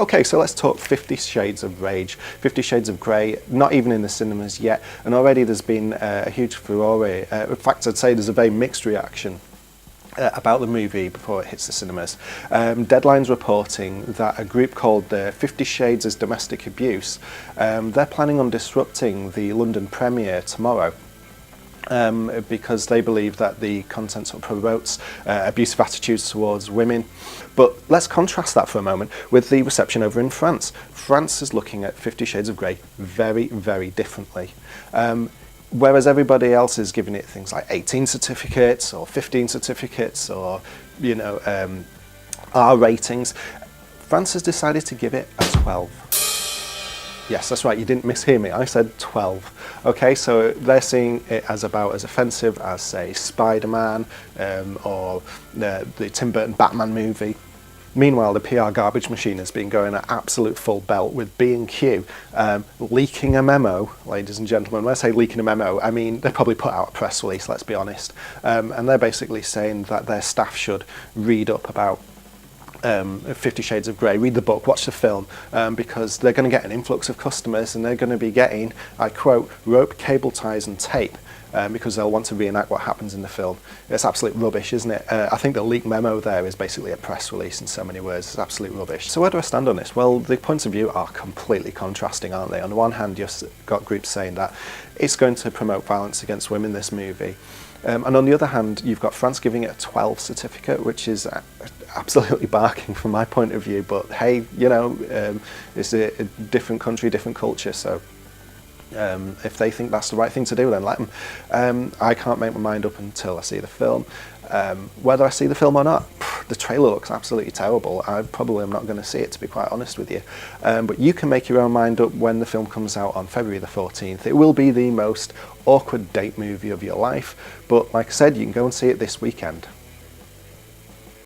Okay, so let's talk 50 Shades of Rage. 50 Shades of Grey, not even in the cinemas yet, and already there's been a huge furore. In fact, I'd say there's a very mixed reaction about the movie before it hits the cinemas. Deadline's reporting that a group called 50 Shades of Domestic Abuse, they're planning on disrupting the London premiere tomorrow. Because they believe that the content sort of promotes abusive attitudes towards women. But let's contrast that for a moment with the reception over in France. France is looking at 50 Shades of Grey very, very differently. Whereas everybody else is giving it things like 18 certificates or 15 certificates or, you know, R ratings, France has decided to give it a 12. Yes, that's right, you didn't mishear me, I said 12. Okay, so they're seeing it as about as offensive as, say, Spider-Man or the Tim Burton Batman movie. Meanwhile, the PR garbage machine has been going at absolute full belt with B&Q leaking a memo, ladies and gentlemen. When I say leaking a memo, I mean they probably put out a press release, let's be honest. And they're basically saying that their staff should read up about 50 Shades of Grey, read the book, watch the film, because they're going to get an influx of customers and they're going to be getting, I quote, rope, cable ties and tape, because they'll want to reenact what happens in the film. It's absolute rubbish, isn't it? I think the leaked memo there is basically a press release in so many words. It's absolute rubbish. So where do I stand on this? Well, the points of view are completely contrasting, aren't they? On the one hand, you've got groups saying that it's going to promote violence against women, this movie. And on the other hand, you've got France giving it a 12 certificate, which is absolutely barking from my point of view. But hey, you know, it's a different country, different culture. So if they think that's the right thing to do, then let them. I can't make my mind up until I see the film. Whether I see the film or not, the trailer looks absolutely terrible. I probably am not going to see it, to be quite honest with you. But you can make your own mind up when the film comes out on February the 14th. It will be the most awkward date movie of your life. But like I said, you can go and see it this weekend.